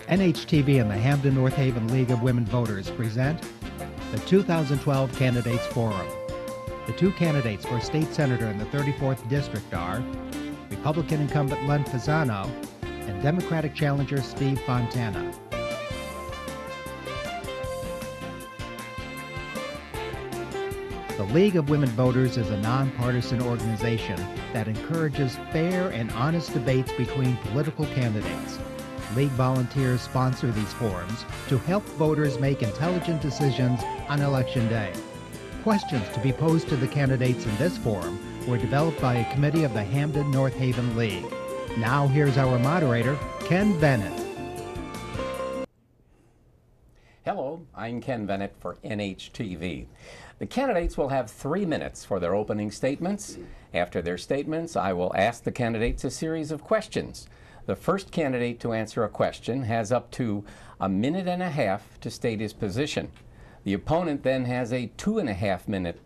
NHTV and the Hamden North Haven League of Women Voters present the 2012 Candidates Forum. The two candidates for state senator in the 34th District are Republican incumbent Len Fasano and Democratic challenger Steve Fontana. The League of Women Voters is a nonpartisan organization that encourages fair and honest debates between political candidates. League volunteers sponsor these forums to help voters make intelligent decisions on Election Day. Questions to be posed to the candidates in this forum were developed by a committee of the Hamden North Haven League. Now here's our moderator, Kenn Venit. Hello, I'm Kenn Venit for NHTV. The candidates will have 3 minutes for their opening statements. After their statements, I will ask the candidates a series of questions. The first candidate to answer a question has up to 1.5 minutes to state his position. The opponent then has a 2.5 minute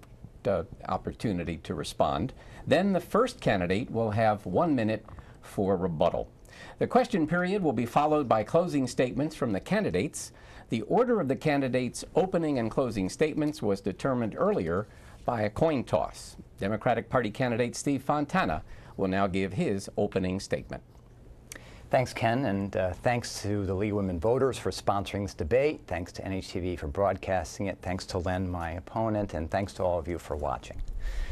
opportunity to respond. Then the first candidate will have 1 minute for rebuttal. The question period will be followed by closing statements from the candidates. The order of the candidates' opening and closing statements was determined earlier by a coin toss. Democratic Party candidate Steve Fontana will now give his opening statement. Thanks, Ken, and thanks to the League of Women Voters for sponsoring this debate. Thanks to NHTV for broadcasting it. Thanks to Len, my opponent, and thanks to all of you for watching.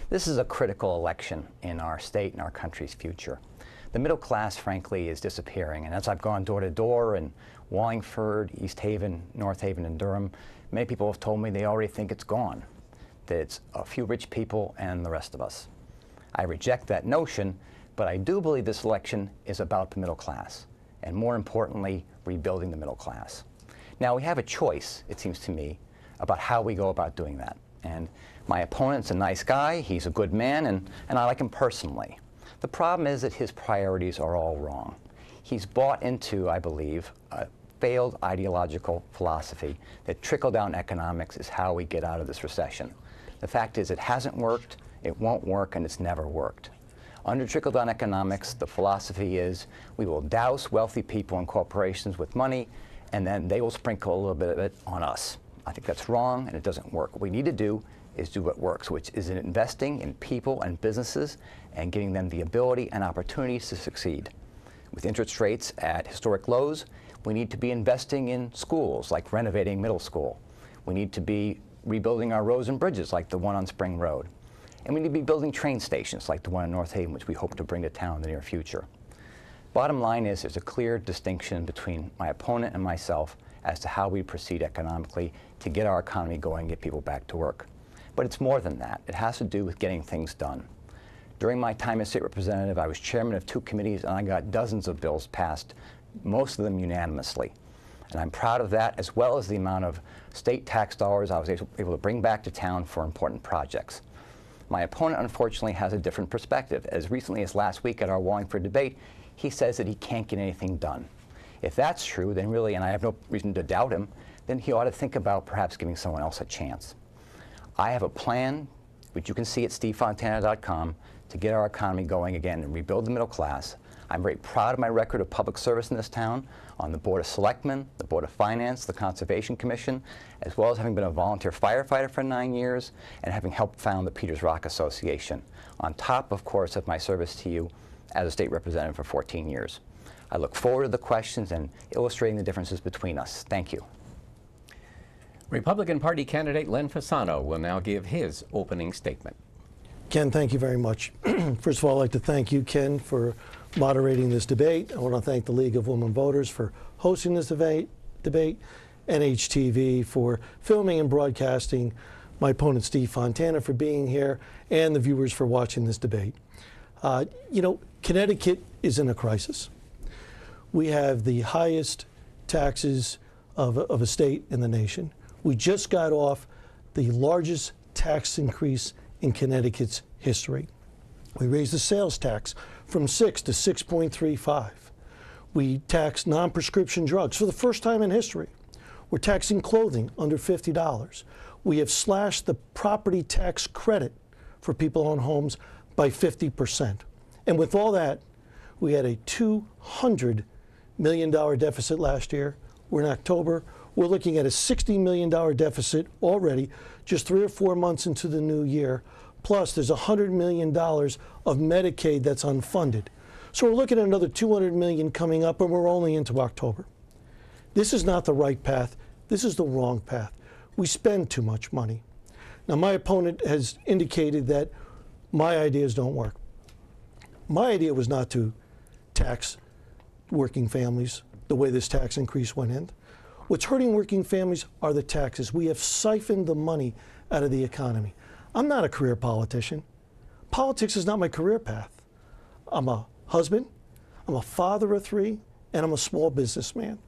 This is a critical election in our state and our country's future. The middle class, frankly, is disappearing, and as I've gone door to door in Wallingford, East Haven, North Haven, and Durham, many people have told me they already think it's gone, that it's a few rich people and the rest of us. I reject that notion, but I do believe this election is about the middle class, and more importantly, rebuilding the middle class. Now, we have a choice, it seems to me, about how we go about doing that. And my opponent's a nice guy, he's a good man, and I like him personally. The problem is that his priorities are all wrong. He's bought into, I believe, a failed ideological philosophy that trickle-down economics is how we get out of this recession. The fact is it hasn't worked, it won't work, and it's never worked. Under trickle-down economics, the philosophy is we will douse wealthy people and corporations with money, and then they will sprinkle a little bit of it on us. I think that's wrong, and it doesn't work. What we need to do is do what works, which is investing in people and businesses and giving them the ability and opportunities to succeed. With interest rates at historic lows, we need to be investing in schools, like renovating middle school. We need to be rebuilding our roads and bridges, like the one on Spring Road. And we need to be building train stations, like the one in North Haven, which we hope to bring to town in the near future. Bottom line is there's a clear distinction between my opponent and myself as to how we proceed economically to get our economy going and get people back to work. But it's more than that. It has to do with getting things done. During my time as state representative, I was chairman of 2 committees, and I got dozens of bills passed, most of them unanimously. And I'm proud of that, as well as the amount of state tax dollars I was able to bring back to town for important projects. My opponent, unfortunately, has a different perspective. As recently as last week at our Wallingford debate, he says that he can't get anything done. If that's true, then really, and I have no reason to doubt him, then he ought to think about perhaps giving someone else a chance. I have a plan, which you can see at stevefontana.com, to get our economy going again and rebuild the middle class. I'm very proud of my record of public service in this town, on the Board of Selectmen, the Board of Finance, the Conservation Commission, as well as having been a volunteer firefighter for 9 years and having helped found the Peters Rock Association, on top, of course, of my service to you as a state representative for 14 years. I look forward to the questions and illustrating the differences between us. Thank you. Republican Party candidate Len Fasano will now give his opening statement. Ken, thank you very much. First of all, I'd like to thank you, Ken, for moderating this debate. I want to thank the League of Women Voters for hosting this debate, NHTV for filming and broadcasting, my opponent Steve Fontana for being here, and the viewers for watching this debate. You know, Connecticut is in a crisis. We have the highest taxes of a state in the nation. We just got off the largest tax increase in Connecticut's history. We raised the sales tax from 6 to 6.35. We taxed non-prescription drugs for the first time in history. We're taxing clothing under $50. We have slashed the property tax credit for people on homes by 50%. And with all that, we had a $200 million deficit last year. We're in October. We're looking at a $60 million deficit already, just 3 or 4 months into the new year. Plus, there's $100 million of Medicaid that's unfunded. So we're looking at another $200 million coming up, and we're only into October. This is not the right path. This is the wrong path. We spend too much money. Now, my opponent has indicated that my ideas don't work. My idea was not to tax working families the way this tax increase went in. What's hurting working families are the taxes. We have siphoned the money out of the economy. I'm not a career politician. Politics is not my career path. I'm a husband, I'm a father of 3, and I'm a small businessman.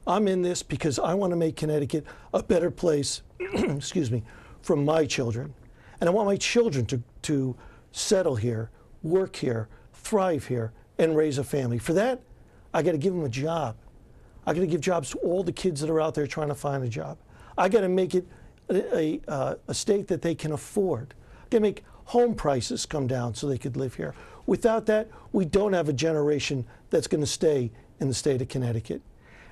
I'm in this because I want to make Connecticut a better place, excuse me, for my children. And I want my children to settle here, work here, thrive here, and raise a family. For that, I got to give them a job. I got to give jobs to all the kids that are out there trying to find a job. I got to make it a state that they can afford. I got to make home prices come down so they could live here. Without that, we don't have a generation that's going to stay in the state of Connecticut.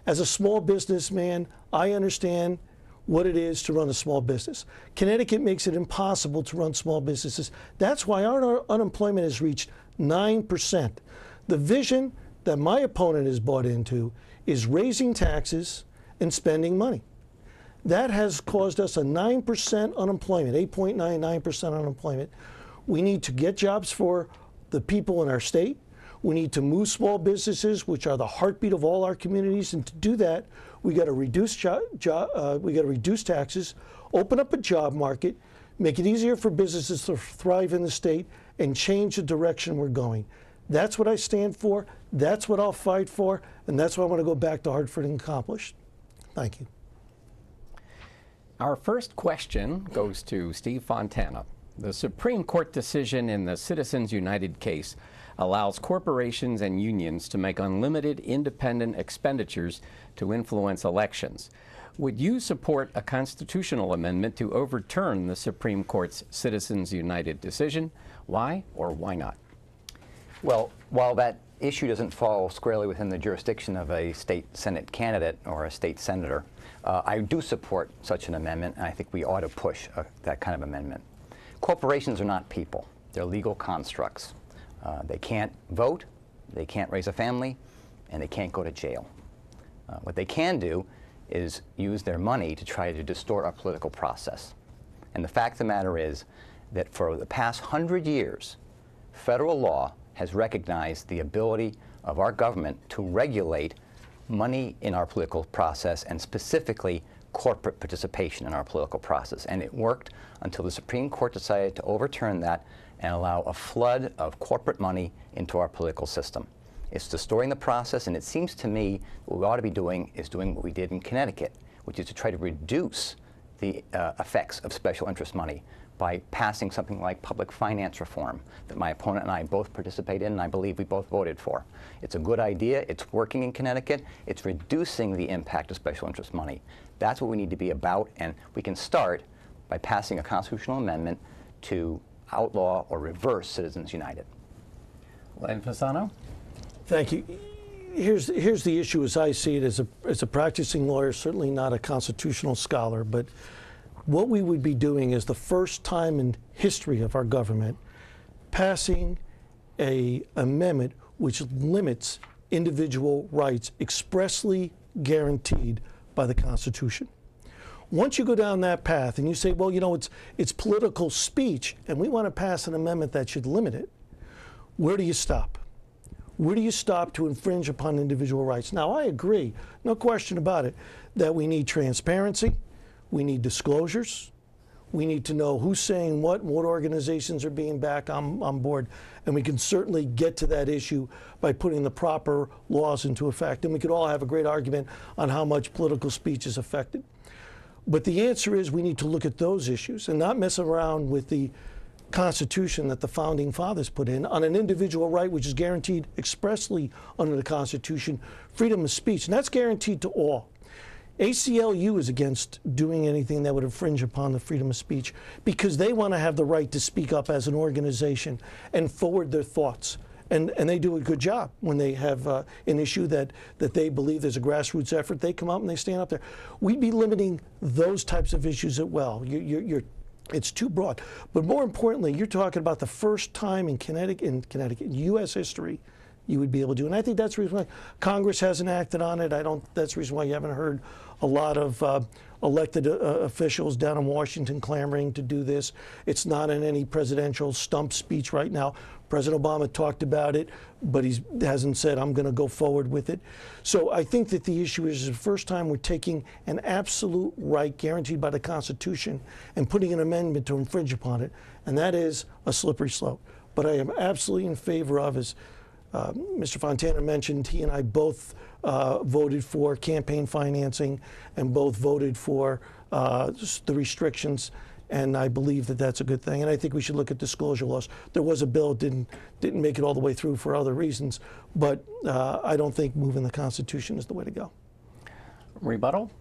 As a small businessman, I understand what it is to run a small business. Connecticut makes it impossible to run small businesses. That's why our unemployment has reached 9%. The vision that my opponent has bought into is raising taxes and spending money. That has caused us a 9% unemployment, 8.99% unemployment. We need to get jobs for the people in our state. We need to move small businesses, which are the heartbeat of all our communities, and to do that, we got to reduce taxes, open up a job market, make it easier for businesses to thrive in the state, and change the direction we're going. That's what I stand for. That's what I'll fight for, and that's what I want to go back to Hartford and accomplish. Thank you. Our first question goes to Steve Fontana. The Supreme Court decision in the Citizens United case allows corporations and unions to make unlimited independent expenditures to influence elections. Would you support a constitutional amendment to overturn the Supreme Court's Citizens United decision? Why or why not? Well, while that issue doesn't fall squarely within the jurisdiction of a state Senate candidate or a state senator, I do support such an amendment, and I think we ought to push that kind of amendment. Corporations are not people. They're legal constructs. They can't vote, they can't raise a family, and they can't go to jail. What they can do is use their money to try to distort our political process. And the fact of the matter is that for the past 100 years, federal law has recognized the ability of our government to regulate money in our political process, and specifically corporate participation in our political process. And it worked until the Supreme Court decided to overturn that and allow a flood of corporate money into our political system. It's distorting the process, and it seems to me what we ought to be doing is doing what we did in Connecticut, which is to try to reduce the effects of special interest money by passing something like public finance reform that my opponent and I both participate in, and I believe we both voted for. It's a good idea. It's working in Connecticut. It's reducing the impact of special interest money. That's what we need to be about, and we can start by passing a constitutional amendment to outlaw or reverse Citizens United. Len Fasano? Thank you. Here's the issue as I see it as a practicing lawyer, certainly not a constitutional scholar, but what we would be doing is the first time in history of our government passing an amendment which limits individual rights expressly guaranteed by the Constitution. Once you go down that path and you say, well, you know, it's political speech and we want to pass an amendment that should limit it, where do you stop? Where do you stop to infringe upon individual rights? Now, I agree, no question about it, that we need transparency. We need disclosures. We need to know who's saying what organizations are being back on board. And we can certainly get to that issue by putting the proper laws into effect. And we could all have a great argument on how much political speech is affected. But the answer is we need to look at those issues and not mess around with the Constitution that the Founding Fathers put in on an individual right which is guaranteed expressly under the Constitution, freedom of speech. And that's guaranteed to all. ACLU is against doing anything that would infringe upon the freedom of speech because they want to have the right to speak up as an organization and forward their thoughts And they do a good job when they have an issue that they believe there's a grassroots effort. They come out and they stand up there. We'd be limiting those types of issues as well. It's too broad. But more importantly, you're talking about the first time in Connecticut, in U.S. history, you would be able to do. And I think that's the reason why Congress hasn't acted on it. That's the reason why you haven't heard a lot of elected officials down in Washington clamoring to do this. It's not in any presidential stump speech right now. President Obama talked about it, but he hasn't said, I'm going to go forward with it. So I think that the issue is the first time we're taking an absolute right guaranteed by the Constitution and putting an amendment to infringe upon it, and that is a slippery slope. But I am absolutely in favor of, as Mr. Fontana mentioned, he and I both voted for campaign financing and both voted for the restrictions, and I believe that that's a good thing. And I think we should look at disclosure laws. There was a bill, didn't make it all the way through for other reasons, but I don't think moving the Constitution is the way to go. Rebuttal?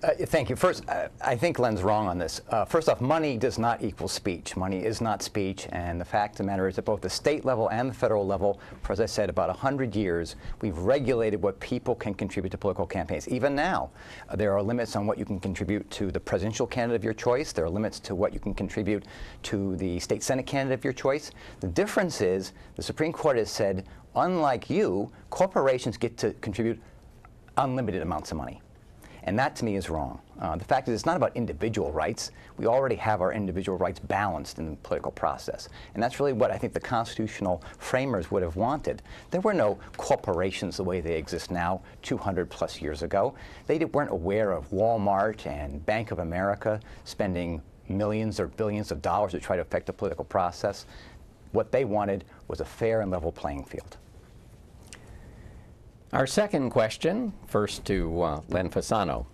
Thank you. First, I think Len's wrong on this. First off, money does not equal speech. Money is not speech, and the fact of the matter is that both the state level and the federal level, for, as I said, about 100 years, we've regulated what people can contribute to political campaigns. Even now, there are limits on what you can contribute to the presidential candidate of your choice. There are limits to what you can contribute to the state senate candidate of your choice. The difference is the Supreme Court has said, unlike you, corporations get to contribute unlimited amounts of money. And that, to me, is wrong. The fact is, it's not about individual rights. We already have our individual rights balanced in the political process. And that's really what I think the constitutional framers would have wanted. There were no corporations the way they exist now 200+ years ago. They weren't aware of Walmart and Bank of America spending millions or billions of dollars to try to affect the political process. What they wanted was a fair and level playing field. Our second question, first to Len Fasano.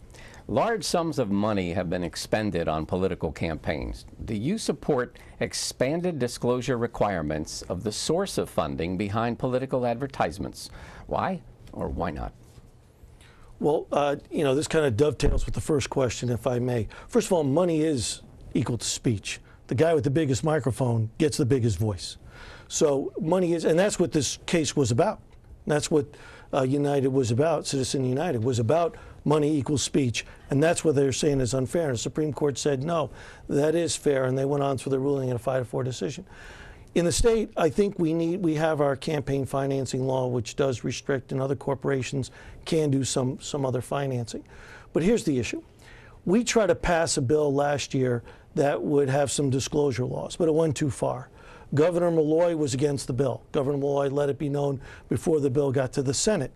Large sums of money have been expended on political campaigns. Do you support expanded disclosure requirements of the source of funding behind political advertisements? Why or why not? Well, this kind of dovetails with the first question, if I may. First of all, money is equal to speech. The guy with the biggest microphone gets the biggest voice. So money is, and that's what this case was about. That's what United was about, Citizen United, was about money equals speech, and that's what they're saying is unfair. And the Supreme Court said, no, that is fair, and they went on for the ruling in a 5-4 decision. In the state, I think we have our campaign financing law, which does restrict, and other corporations can do some other financing. But here's the issue. We tried to pass a bill last year that would have some disclosure laws, but it went too far. Governor Malloy was against the bill. Governor Malloy let it be known before the bill got to the Senate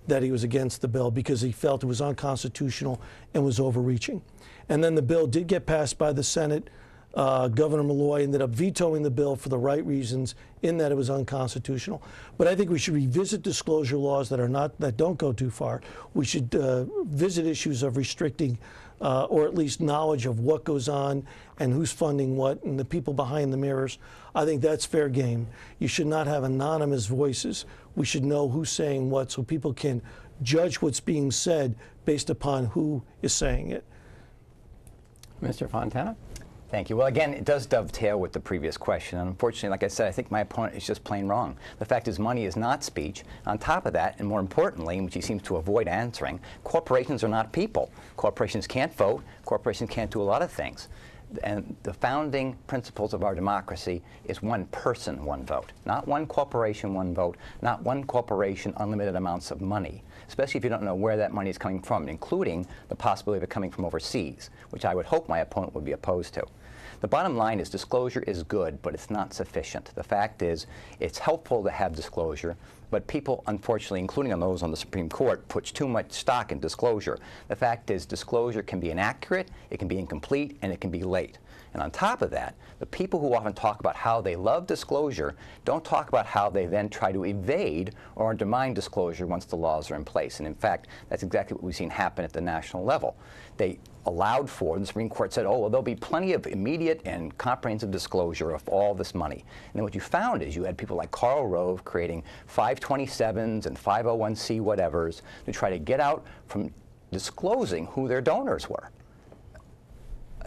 that he was against the bill because he felt it was unconstitutional and was overreaching. And then the bill did get passed by the Senate. Governor Malloy ended up vetoing the bill for the right reasons, in that it was unconstitutional. But I think we should revisit disclosure laws that don't go too far. We should visit issues of restricting or at least knowledge of what goes on and who's funding what and the people behind the mirrors. I think that's fair game. You should not have anonymous voices. We should know who's saying what so people can judge what's being said based upon who is saying it. Mr. Fontana? Thank you. Well, again, it does dovetail with the previous question. And unfortunately, like I said, I think my opponent is just plain wrong. The fact is money is not speech. On top of that, and more importantly, which he seems to avoid answering, corporations are not people. Corporations can't vote. Corporations can't do a lot of things. And the founding principles of our democracy is one person, one vote. Not one corporation, one vote. Not one corporation, unlimited amounts of money, especially if you don't know where that money is coming from, including the possibility of it coming from overseas, which I would hope my opponent would be opposed to. The bottom line is disclosure is good, but it's not sufficient. The fact is it's helpful to have disclosure, but people, unfortunately, including on those on the Supreme Court, put too much stock in disclosure. The fact is disclosure can be inaccurate, it can be incomplete, and it can be late. And on top of that, the people who often talk about how they love disclosure don't talk about how they then try to evade or undermine disclosure once the laws are in place. And in fact, that's exactly what we've seen happen at the national level. They allowed for, the Supreme Court said, oh, well, there'll be plenty of immediate and comprehensive disclosure of all this money. And then what you found is you had people like Karl Rove creating 527s and 501c whatevers to try to get out from disclosing who their donors were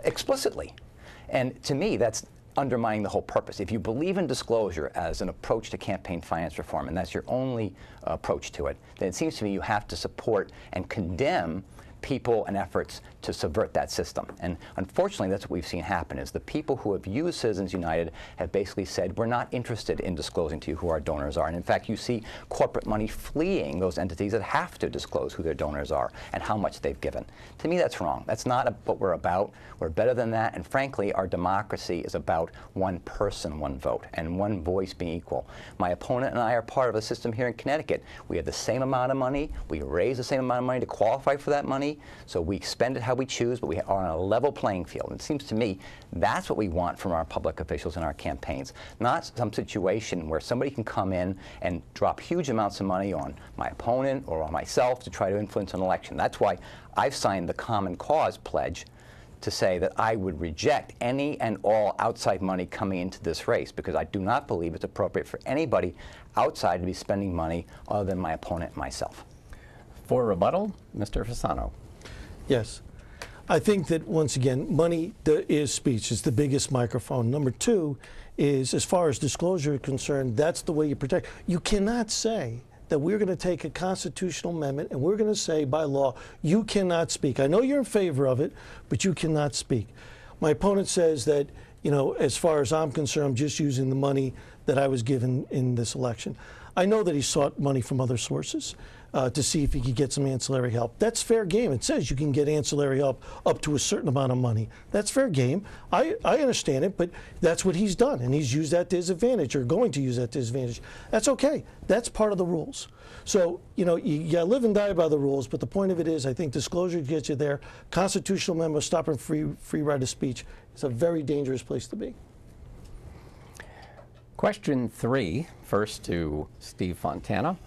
explicitly. And to me, that's undermining the whole purpose. If you believe in disclosure as an approach to campaign finance reform, and that's your only approach to it, then it seems to me you have to support and condemn people and efforts to subvert that system. And unfortunately, that's what we've seen happen, is the people who have used Citizens United have basically said, we're not interested in disclosing to you who our donors are. And in fact, you see corporate money fleeing those entities that have to disclose who their donors are and how much they've given. To me, that's wrong. That's not what we're about. We're better than that. And frankly, our democracy is about one person, one vote, and one voice being equal. My opponent and I are part of a system here in Connecticut. We have the same amount of money. We raise the same amount of money to qualify for that money. So we spend it how we choose, but we are on a level playing field. And it seems to me that's what we want from our public officials in our campaigns, not some situation where somebody can come in and drop huge amounts of money on my opponent or on myself to try to influence an election. That's why I've signed the Common Cause pledge to say that I would reject any and all outside money coming into this race, because I do not believe it's appropriate for anybody outside to be spending money other than my opponent and myself. For rebuttal, Mr. Fasano. Yes. I think that, once again, money is speech. It's the biggest microphone. Number two is, as far as disclosure is concerned, that's the way you protect. You cannot say that we're going to take a constitutional amendment and we're going to say by law, you cannot speak. I know you're in favor of it, but you cannot speak. My opponent says that, you know, as far as I'm concerned, I'm just using the money that I was given in this election. I know that he sought money from other sources to see if he could get some ancillary help. That's fair game. It says you can get ancillary help up to a certain amount of money. That's fair game. I understand it, but that's what he's done, and he's used that to his advantage, or going to use that to his advantage. That's okay. That's part of the rules. So, you know, you live and die by the rules, but the point of it is, I think disclosure gets you there. Constitutional amendment stopping free right of speech is a very dangerous place to be. Question 3, first to Steve Fontana.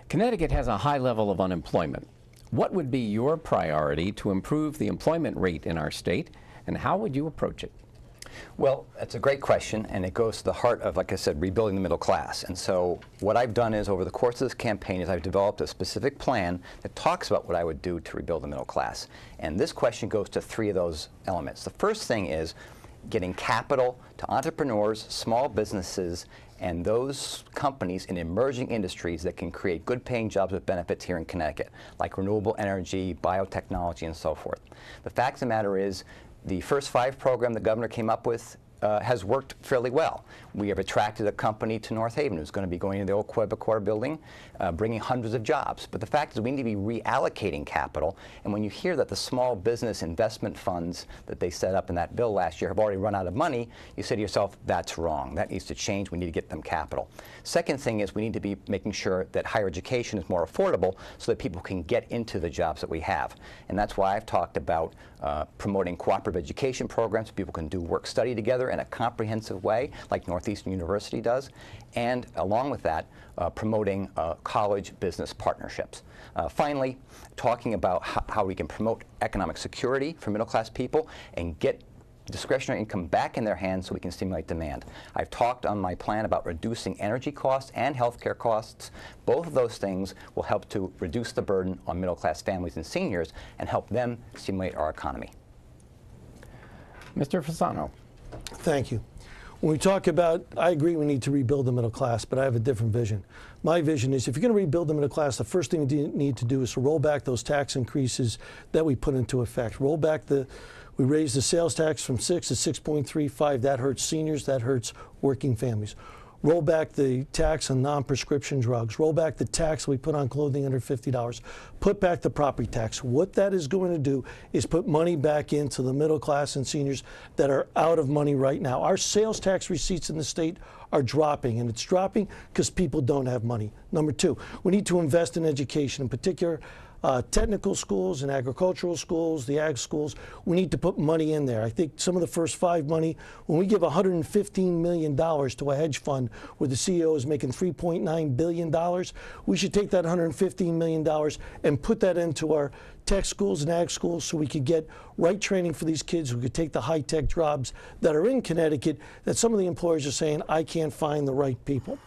Connecticut has a high level of unemployment. What would be your priority to improve the employment rate in our state, and how would you approach it? Well, that's a great question, and it goes to the heart of, like I said, rebuilding the middle class. And so what I've done is, over the course of this campaign, is I've developed a specific plan that talks about what I would do to rebuild the middle class. And this question goes to 3 of those elements. The first thing is getting capital to entrepreneurs, small businesses, and those companies in emerging industries that can create good-paying jobs with benefits here in Connecticut, like renewable energy, biotechnology, and so forth. The fact of the matter is, the First 5 program the governor came up with has worked fairly well. We have attracted a company to North Haven who's going to be going into the old Quebecor building, bringing hundreds of jobs. But the fact is, we need to be reallocating capital. And when you hear that the small business investment funds that they set up in that bill last year have already run out of money, you say to yourself, that's wrong. That needs to change. We need to get them capital. Second thing is, we need to be making sure that higher education is more affordable so that people can get into the jobs that we have. And that's why I've talked about promoting cooperative education programs so people can do work-study together in a comprehensive way, like Northeastern University does, and along with that, promoting college business partnerships. Finally, talking about how we can promote economic security for middle-class people and get discretionary income back in their hands so we can stimulate demand. I've talked on my plan about reducing energy costs and healthcare costs. Both of those things will help to reduce the burden on middle-class families and seniors and help them stimulate our economy. Mr. Fasano. Thank you. When we talk about, I agree we need to rebuild the middle class, but I have a different vision. My vision is, if you're going to rebuild the middle class, the first thing you need to do is to roll back those tax increases that we put into effect. Roll back we raised the sales tax from 6 to 6.35. That hurts seniors. That hurts working families. Roll back the tax on non-prescription drugs. Roll back the tax we put on clothing under $50. Put back the property tax. What that is going to do is put money back into the middle class and seniors that are out of money right now. Our sales tax receipts in the state are dropping, and it's dropping because people don't have money. Number 2, we need to invest in education, in particular technical schools and agricultural schools, the ag schools. We need to put money in there. I think some of the First 5 money, when we give $115 million to a hedge fund where the CEO is making $3.9 billion, we should take that $115 million and put that into our tech schools and ag schools so we could get right training for these kids who could take the high-tech jobs that are in Connecticut that some of the employers are saying, I can't find the right people.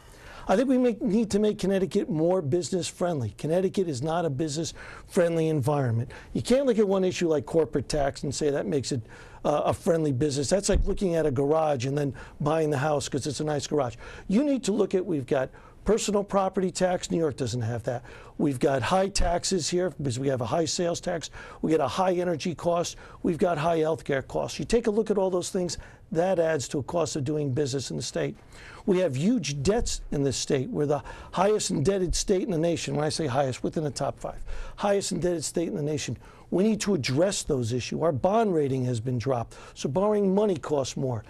I think we need to make Connecticut more business friendly. Connecticut is not a business friendly environment. You can't look at one issue like corporate tax and say that makes it a friendly business. That's like looking at a garage and then buying the house because it's a nice garage. You need to look at, we've got personal property tax. New York doesn't have that. We've got high taxes here because we have a high sales tax. We get a high energy cost. We've got high healthcare costs. You take a look at all those things, that adds to a cost of doing business in the state. We have huge debts in this state. We're the highest indebted state in the nation. When I say highest, within the top 5. Highest indebted state in the nation. We need to address those issues. Our bond rating has been dropped, so borrowing money costs more.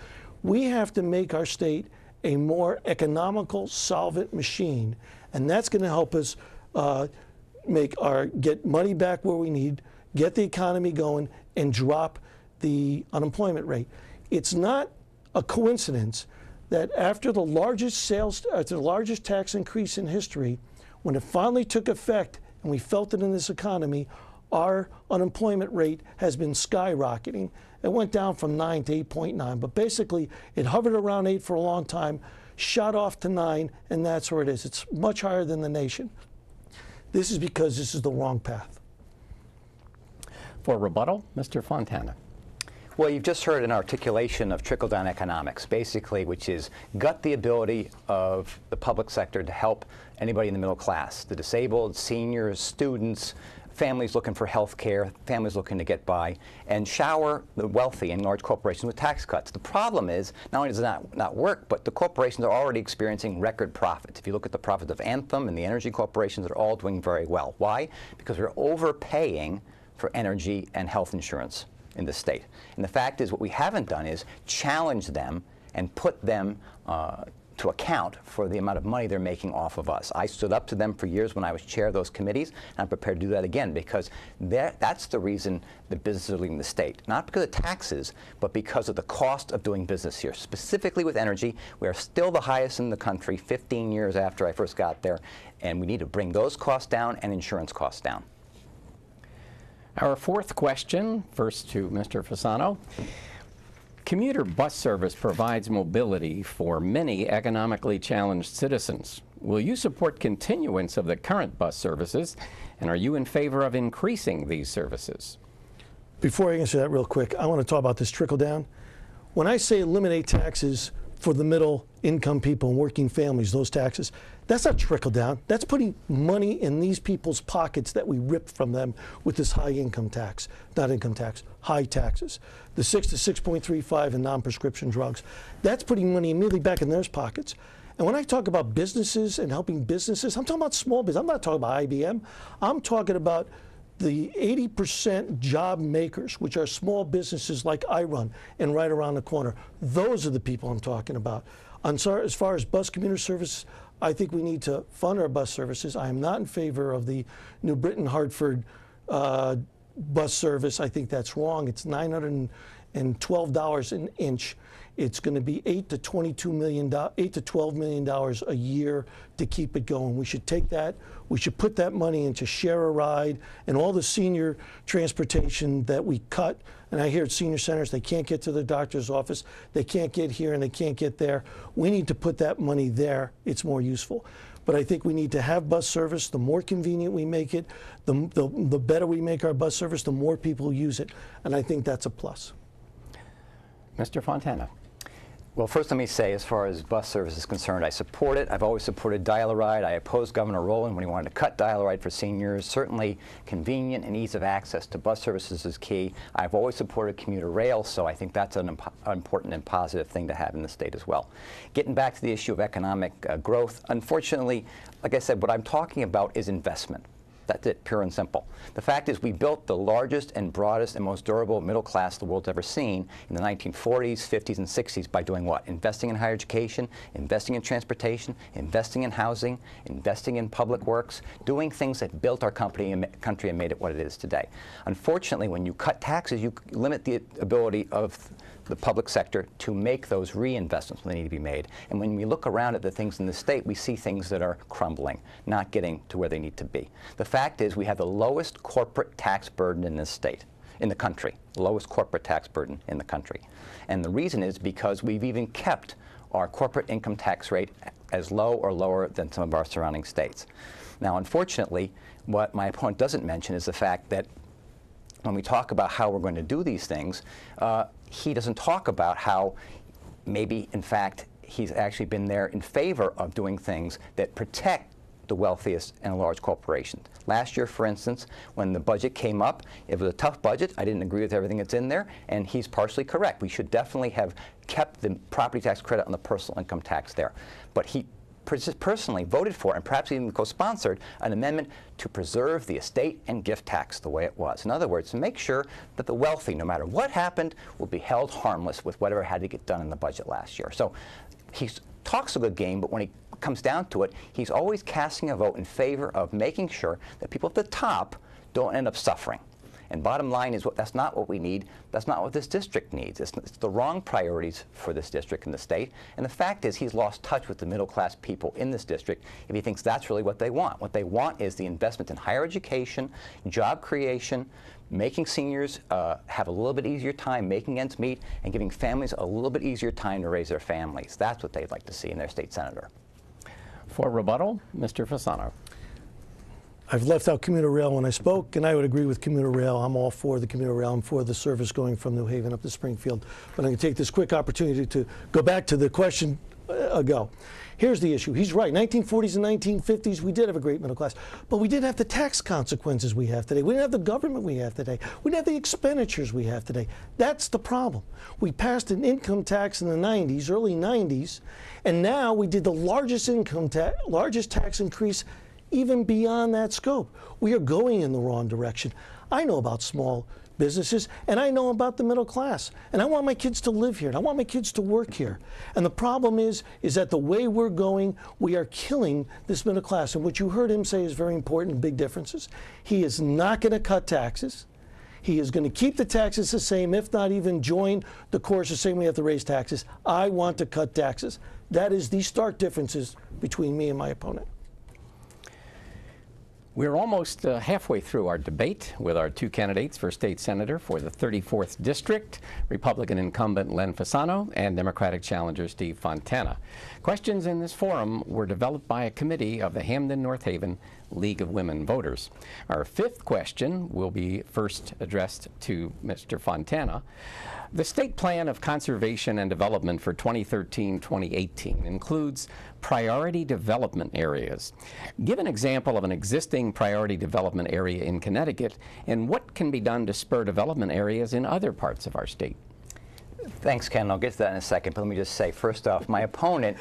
We have to make our state a more economical, solvent machine, and that's going to help us get money back where we need, get the economy going, and drop the unemployment rate. It's not a coincidence that after the largest tax increase in history, when it finally took effect and we felt it in this economy, our unemployment rate has been skyrocketing. It went down from 9 to 8.9, but basically it hovered around 8 for a long time, shot off to 9, and that's where it is. It's much higher than the nation. This is because this is the wrong path. For rebuttal, Mr. Fontana. Well, you've just heard an articulation of trickle-down economics, basically, which is gut the ability of the public sector to help anybody in the middle class, the disabled, seniors, students, families looking for health care, families looking to get by, and shower the wealthy and large corporations with tax cuts. The problem is, not only does it not work, but the corporations are already experiencing record profits. If you look at the profits of Anthem and the energy corporations, they're all doing very well. Why? Because we're overpaying for energy and health insurance in the state. And the fact is, what we haven't done is challenge them and put them to account for the amount of money they're making off of us. I stood up to them for years when I was chair of those committees, and I'm prepared to do that again, because that's the reason the businesses are leaving the state. Not because of taxes, but because of the cost of doing business here. Specifically with energy, we are still the highest in the country 15 years after I first got there, and we need to bring those costs down and insurance costs down. Our fourth question, first to Mr. Fasano. Commuter bus service provides mobility for many economically challenged citizens. Will you support continuance of the current bus services, and are you in favor of increasing these services? Before I answer that real quick, I want to talk about this trickle down. When I say eliminate taxes for the middle income people and working families, those taxes, that's not trickle down. That's putting money in these people's pockets that we ripped from them with this high income tax, not income tax, high taxes. The 6 to 6.35 in non-prescription drugs, that's putting money immediately back in their pockets. And when I talk about businesses and helping businesses, I'm talking about small business. I'm not talking about IBM. I'm talking about the 80% job makers, which are small businesses like I run and right around the corner. Those are the people I'm talking about. As far as bus commuter service, I think we need to fund our bus services. I am not in favor of the New Britain-Hartford bus service. I think that's wrong. It's $912 an inch. It's going to be $8 to $12 million a year to keep it going. We should take that. We should put that money into share a ride and all the senior transportation that we cut. And I hear at senior centers they can't get to the doctor's office, they can't get here and they can't get there. We need to put that money there. It's more useful. But I think we need to have bus service. The more convenient we make it, the better we make our bus service, the more people use it. And I think that's a plus. Mr. Fontana. Well, first let me say, as far as bus service is concerned, I support it. I've always supported dial-a-ride. I opposed Governor Rowland when he wanted to cut dial-a-ride for seniors. Certainly convenient and ease of access to bus services is key. I've always supported commuter rail, so I think that's an important and positive thing to have in the state as well. Getting back to the issue of economic growth, unfortunately, like I said, what I'm talking about is investment. That's it, pure and simple. The fact is, we built the largest and broadest and most durable middle class the world's ever seen in the 1940s, 50s, and 60s by doing what? Investing in higher education, investing in transportation, investing in housing, investing in public works, doing things that built our country and made it what it is today. Unfortunately, when you cut taxes, you limit the ability of the public sector to make those reinvestments when they need to be made. And when we look around at the things in the state, we see things that are crumbling, not getting to where they need to be. The fact is, we have the lowest corporate tax burden in this state, in the country, lowest corporate tax burden in the country. And the reason is because we've even kept our corporate income tax rate as low or lower than some of our surrounding states. Now, unfortunately, what my opponent doesn't mention is the fact that when we talk about how we're going to do these things, he doesn't talk about how maybe, in fact, he's actually been there in favor of doing things that protect the wealthiest and large corporations. Last year, for instance, when the budget came up, it was a tough budget. I didn't agree with everything that's in there, and he's partially correct. We should definitely have kept the property tax credit on the personal income tax there. But he personally voted for, and perhaps even co-sponsored, an amendment to preserve the estate and gift tax the way it was. In other words, to make sure that the wealthy, no matter what happened, will be held harmless with whatever had to get done in the budget last year. So he talks a good game, but when he comes down to it, he's always casting a vote in favor of making sure that people at the top don't end up suffering. And bottom line is, that's not what we need. That's not what this district needs. It's the wrong priorities for this district and the state. And the fact is, he's lost touch with the middle-class people in this district if he thinks that's really what they want. What they want is the investment in higher education, job creation, making seniors have a little bit easier time making ends meet, and giving families a little bit easier time to raise their families. That's what they'd like to see in their state senator. For rebuttal, Mr. Fasano. I've left out commuter rail when I spoke, and I would agree with commuter rail. I'm all for the commuter rail. I'm for the service going from New Haven up to Springfield. But I'm going to take this quick opportunity to go back to the question ago. Here's the issue. He's right. 1940s and 1950s, we did have a great middle class. But we didn't have the tax consequences we have today. We didn't have the government we have today. We didn't have the expenditures we have today. That's the problem. We passed an income tax in the 90s, early 90s, and now we did the largest tax increase even beyond that scope. We are going in the wrong direction. I know about small businesses, and I know about the middle class, and I want my kids to live here, and I want my kids to work here. And the problem is that the way we're going, we are killing this middle class. And what you heard him say is very important, big differences. He is not going to cut taxes. He is going to keep the taxes the same, if not even join the chorus of saying we have to raise taxes. I want to cut taxes. That is the stark differences between me and my opponent. We're almost halfway through our debate with our two candidates for state senator for the 34th District, Republican incumbent Len Fasano and Democratic challenger Steve Fontana. Questions in this forum were developed by a committee of the Hamden-North Haven League of Women Voters. Our fifth question will be first addressed to Mr. Fontana. The State Plan of Conservation and Development for 2013-2018 includes priority development areas. Give an example of an existing priority development area in Connecticut, and what can be done to spur development areas in other parts of our state. Thanks, Ken. I'll get to that in a second, but let me just say, first off, my opponent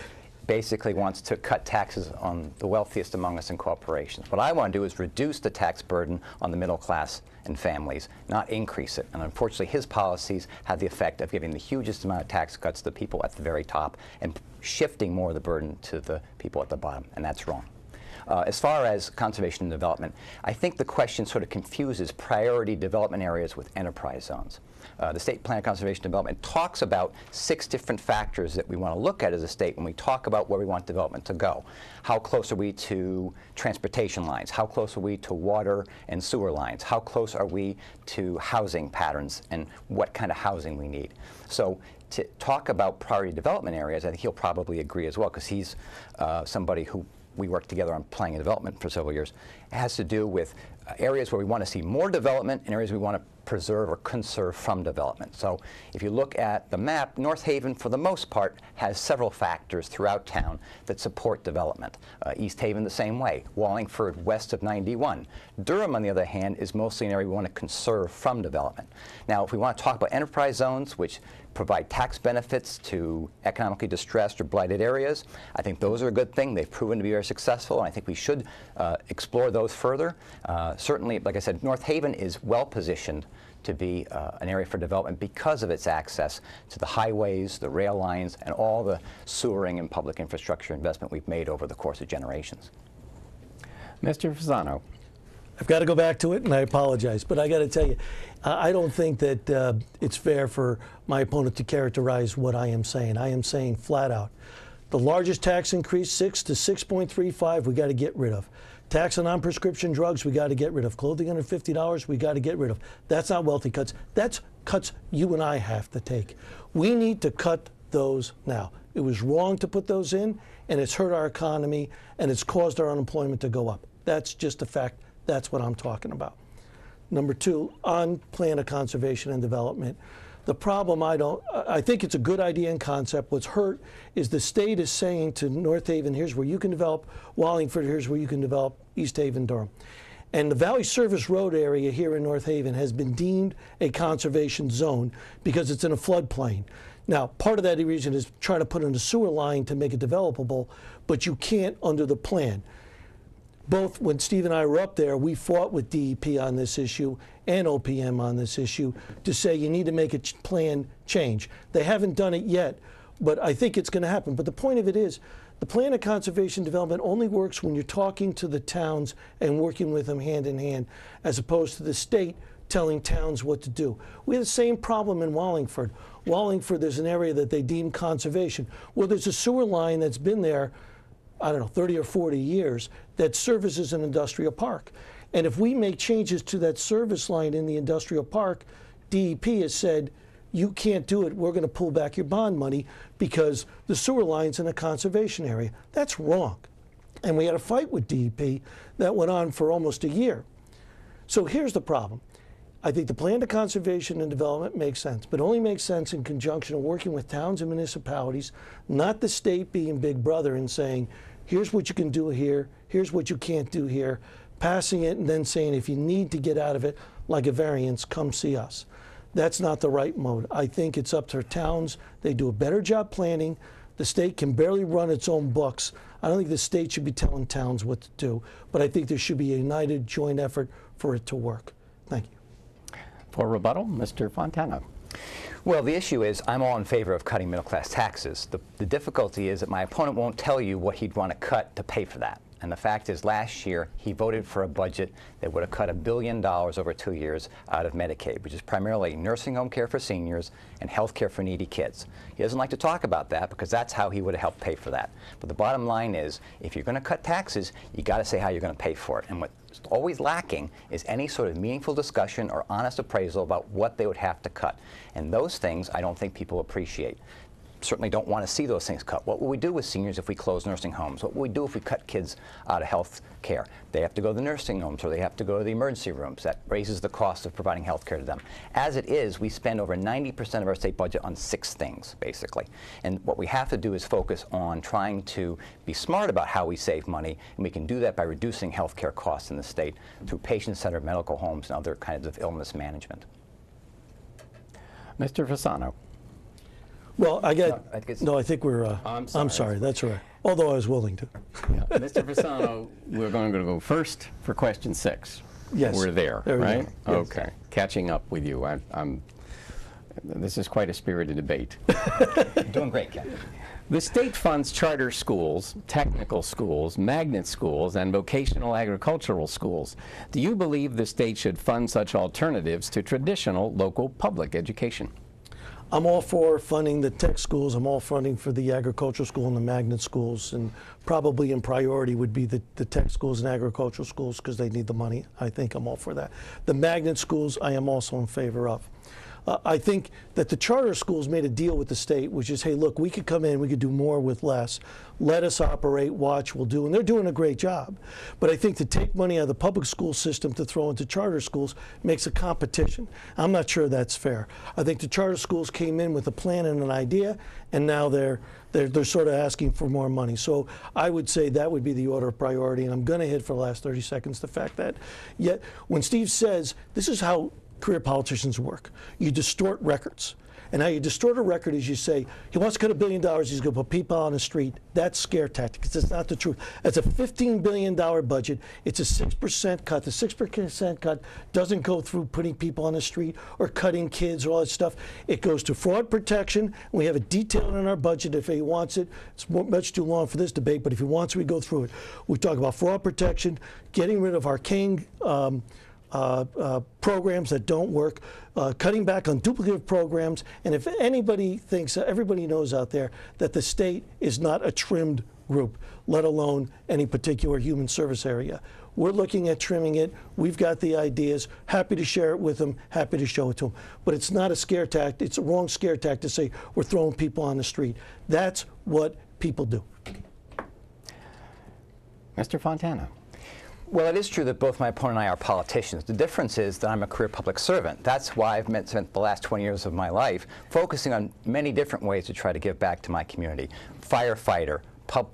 basically wants to cut taxes on the wealthiest among us in corporations. What I want to do is reduce the tax burden on the middle class and families, not increase it. And unfortunately, his policies have the effect of giving the hugest amount of tax cuts to the people at the very top and shifting more of the burden to the people at the bottom, and that's wrong. As far as conservation and development, I think the question sort of confuses priority development areas with enterprise zones. The State Plan of Conservation and Development talks about 6 different factors that we want to look at as a state when we talk about where we want development to go. How close are we to transportation lines? How close are we to water and sewer lines? How close are we to housing patterns and what kind of housing we need? So to talk about priority development areas, I think he'll probably agree as well, because he's somebody who we worked together on planning and development for several years. It has to do with areas where we want to see more development and areas we want to preserve or conserve from development. So if you look at the map, North Haven, for the most part, has several factors throughout town that support development. East Haven the same way. Wallingford west of 91. Durham, on the other hand, is mostly an area we want to conserve from development. Now, if we want to talk about enterprise zones, which provide tax benefits to economically distressed or blighted areas, I think those are a good thing. They've proven to be very successful, and I think we should explore those further. Certainly, like I said, North Haven is well positioned to be an area for development because of its access to the highways, the rail lines, and all the sewering and public infrastructure investment we've made over the course of generations. Mr. Fasano. I've got to go back to it, and I apologize, but I got to tell you, I don't think that it's fair for my opponent to characterize what I am saying. I am saying flat out, the largest tax increase, 6 to 6.35, we got to get rid of. Tax on non-prescription drugs, we got to get rid of. Clothing under $50, we got to get rid of. That's not wealthy cuts. That's cuts you and I have to take. We need to cut those now. It was wrong to put those in, and it's hurt our economy, and it's caused our unemployment to go up. That's just a fact. That's what I'm talking about. Number two, on plan of conservation and development, the problem I think it's a good idea in concept. What's hurt is the state is saying to North Haven, here's where you can develop, Wallingford, here's where you can develop, East Haven, Durham. And the Valley Service Road area here in North Haven has been deemed a conservation zone because it's in a floodplain. Now, part of that reason is trying to put in a sewer line to make it developable, but you can't under the plan. Both when Steve and I were up there, we fought with DEP on this issue and OPM on this issue to say you need to make a plan change. They haven't done it yet, but I think it's going to happen. But the point of it is, the plan of conservation development only works when you're talking to the towns and working with them hand in hand, as opposed to the state telling towns what to do. We have the same problem in Wallingford. Wallingford, there's an area that they deem conservation. Well, there's a sewer line that's been there, I don't know, 30 or 40 years that services an industrial park. And if we make changes to that service line in the industrial park, DEP has said, you can't do it, we're going to pull back your bond money because the sewer line's in a conservation area. That's wrong. And we had a fight with DEP that went on for almost a year. So here's the problem. I think the plan to conservation and development makes sense, but only makes sense in conjunction of working with towns and municipalities, not the state being big brother and saying, here's what you can do here, here's what you can't do here, passing it and then saying if you need to get out of it, like a variance, come see us. That's not the right mode. I think it's up to towns. They do a better job planning. The state can barely run its own books. I don't think the state should be telling towns what to do, but I think there should be a united, joint effort for it to work. Thank you. For rebuttal, Mr. Fontana. Well, the issue is I'm all in favor of cutting middle-class taxes. The difficulty is that my opponent won't tell you what he'd want to cut to pay for that. And the fact is, last year, he voted for a budget that would have cut $1 billion over 2 years out of Medicaid, which is primarily nursing home care for seniors and health care for needy kids. He doesn't like to talk about that because that's how he would have helped pay for that. But the bottom line is, if you're going to cut taxes, you got to say how you're going to pay for it. And what's always lacking is any sort of meaningful discussion or honest appraisal about what they would have to cut. And those things I don't think people appreciate. Certainly don't want to see those things cut. What will we do with seniors if we close nursing homes? What will we do if we cut kids out of health care? They have to go to the nursing homes or they have to go to the emergency rooms. That raises the cost of providing health care to them. As it is, we spend over 90% of our state budget on 6 things, basically. And what we have to do is focus on trying to be smart about how we save money, and we can do that by reducing health care costs in the state through patient-centered medical homes and other kinds of illness management. Mr. Fasano. Well, I think we're, I'm sorry, that's all right. Although I was willing to. Yeah. Mr. Fasano, we're going to go first for question 6. Yes. We're there, we right? go. Yes. Okay. Catching up with you. This is quite a spirited debate. You're doing great, Ken. The state funds charter schools, technical schools, magnet schools, and vocational agricultural schools. Do you believe the state should fund such alternatives to traditional local public education? I'm all for funding the tech schools. I'm all funding for the agricultural school and the magnet schools, and probably in priority would be the tech schools and agricultural schools because they need the money. I think I'm all for that. The magnet schools I am also in favor of. I think that the charter schools made a deal with the state, which is, hey, look, we could come in, we could do more with less. Let us operate, watch, we'll do. And they're doing a great job. But I think to take money out of the public school system to throw into charter schools makes a competition. I'm not sure that's fair. I think the charter schools came in with a plan and an idea, and now they're sort of asking for more money. So I would say that would be the order of priority. And I'm going to hit for the last 30 seconds the fact that yet when Steve says this is how career politicians work. You distort records. And how you distort a record is you say, he wants to cut $1 billion, he's going to put people on the street. That's scare tactics. It's not the truth. It's a $15 billion budget. It's a 6% cut. The 6% cut doesn't go through putting people on the street or cutting kids or all that stuff. It goes to fraud protection. We have it detailed in our budget if he wants it. It's much too long for this debate, but if he wants it, we go through it. We talk about fraud protection, getting rid of arcane programs that don't work, cutting back on duplicative programs, and if anybody thinks, everybody knows out there that the state is not a trimmed group, let alone any particular human service area. We're looking at trimming it. We've got the ideas. Happy to share it with them. Happy to show it to them. But it's not a scare tactic. It's a wrong scare tactic to say we're throwing people on the street. That's what people do. Mr. Fontana. Well, it is true that both my opponent and I are politicians. The difference is that I'm a career public servant. That's why I've spent the last 20 years of my life focusing on many different ways to try to give back to my community. Firefighter,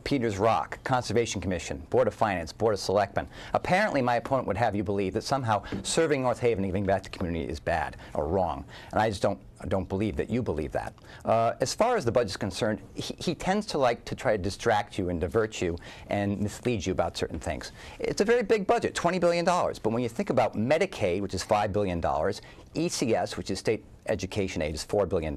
Peters Rock, Conservation Commission, Board of Finance, Board of Selectmen. Apparently, my opponent would have you believe that somehow serving North Haven and giving back to the community is bad or wrong. And I just don't believe that you believe that. As far as the budget is concerned, he tends to like to try to distract you and divert you and mislead you about certain things. It's a very big budget, $20 billion. But when you think about Medicaid, which is $5 billion, ECS, which is state education aid, is $4 billion.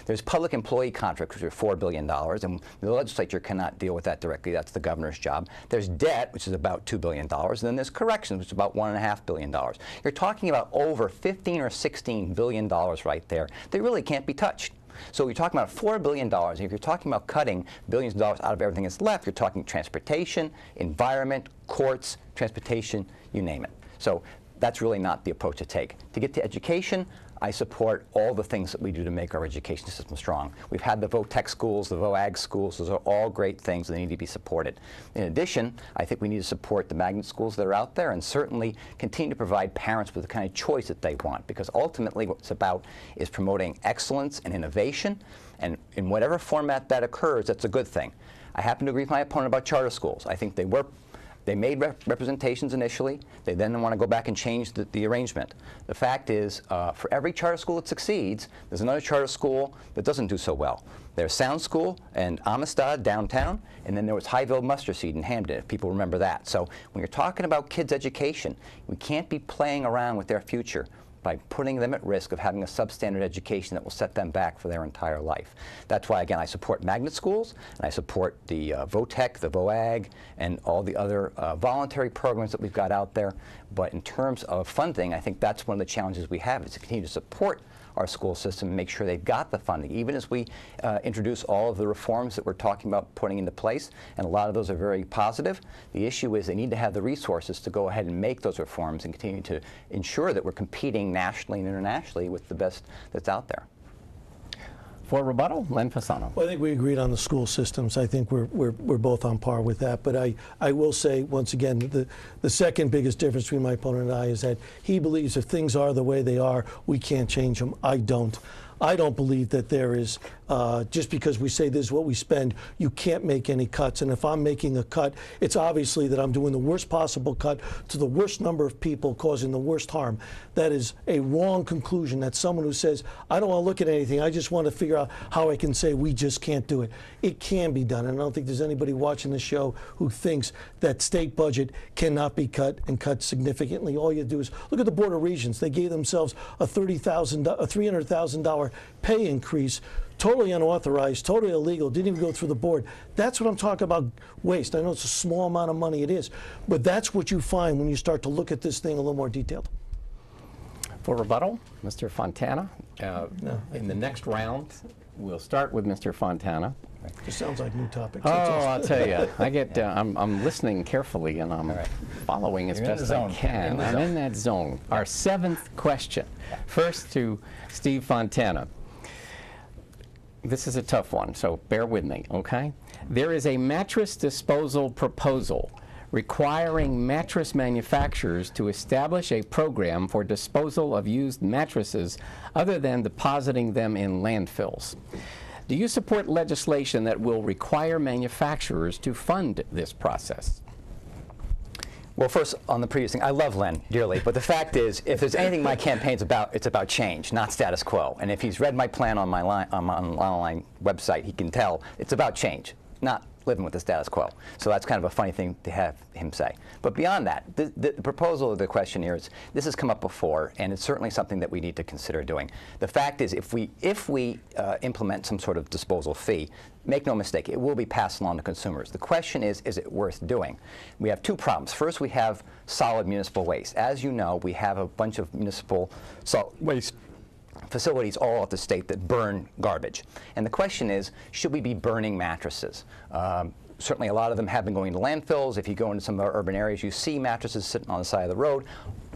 There's public employee contracts, which are $4 billion, and the legislature cannot deal with that directly. That's the governor's job. There's debt, which is about $2 billion, and then there's corrections, which is about $1.5 billion. You're talking about over $15 or $16 billion right there. They really can't be touched. So you're talking about $4 billion. If you're talking about cutting billions of dollars out of everything that's left, you're talking transportation, environment, courts, transportation, you name it. So that's really not the approach to take. To get to education, I support all the things that we do to make our education system strong. We've had the VOTEC schools, the VOAG schools. Those are all great things that need to be supported. In addition, I think we need to support the magnet schools that are out there and certainly continue to provide parents with the kind of choice that they want, because ultimately what it's about is promoting excellence and innovation, and in whatever format that occurs, that's a good thing. I happen to agree with my opponent about charter schools. I think they made representations initially. They then want to go back and change the arrangement. The fact is, for every charter school that succeeds, there's another charter school that doesn't do so well. There's Sound School and Amistad downtown, and then there was Highville Mustard Seed in Hamden, if people remember that. So when you're talking about kids' education, we can't be playing around with their future by putting them at risk of having a substandard education that will set them back for their entire life. That's why, again, I support magnet schools, and I support the VOTEC, the VOAG, and all the other voluntary programs that we've got out there. But in terms of funding, I think that's one of the challenges we have, is to continue to support our school system and make sure they've got the funding, even as we introduce all of the reforms that we're talking about putting into place, and a lot of those are very positive. The issue is they need to have the resources to go ahead and make those reforms and continue to ensure that we're competing nationally and internationally with the best that's out there. For rebuttal, Len Fasano. Well, I think we agreed on the school systems. I think we're both on par with that. But I will say, once again, the second biggest difference between my opponent and I is that he believes if things are the way they are, we can't change them. I don't. I don't believe that there is, just because we say this is what we spend, you can't make any cuts. And if I'm making a cut, it's obviously that I'm doing the worst possible cut to the worst number of people, causing the worst harm. That is a wrong conclusion. That's someone who says, I don't want to look at anything. I just want to figure out how I can say we just can't do it. It can be done. And I don't think there's anybody watching this show who thinks that state budget cannot be cut and cut significantly. All you do is look at the Board of Regents. They gave themselves a $300,000 pay increase, totally unauthorized, totally illegal, didn't even go through the board. That's what I'm talking about, waste. I know it's a small amount of money, it is, but that's what you find when you start to look at this thing a little more detailed. For rebuttal, Mr. Fontana. In the next round, we'll start with Mr. Fontana. Just sounds like new topics. Oh, I'll tell you, I'm listening carefully and I'm following as best as I can. I'm in that zone. Our seventh question. First to Steve Fontana. This is a tough one, so bear with me, okay? There is a mattress disposal proposal requiring mattress manufacturers to establish a program for disposal of used mattresses other than depositing them in landfills. Do you support legislation that will require manufacturers to fund this process? Well, first, on the previous thing, I love Len dearly, but the fact is, if there's anything my campaign's about, it's about change, not status quo. And if he's read my plan on my online website, he can tell it's about change, not living with the status quo. So that's kind of a funny thing to have him say. But beyond that, the proposal of the question here is, this has come up before, and it's certainly something that we need to consider doing. The fact is, if we implement some sort of disposal fee, make no mistake, it will be passed along to consumers. The question is it worth doing? We have two problems. First, we have solid municipal waste. As you know, we have a bunch of municipal solid waste facilities all at the state that burn garbage. And the question is, should we be burning mattresses? certainly a lot of them have been going to landfills. If you go into some of our urban areas, you see mattresses sitting on the side of the road.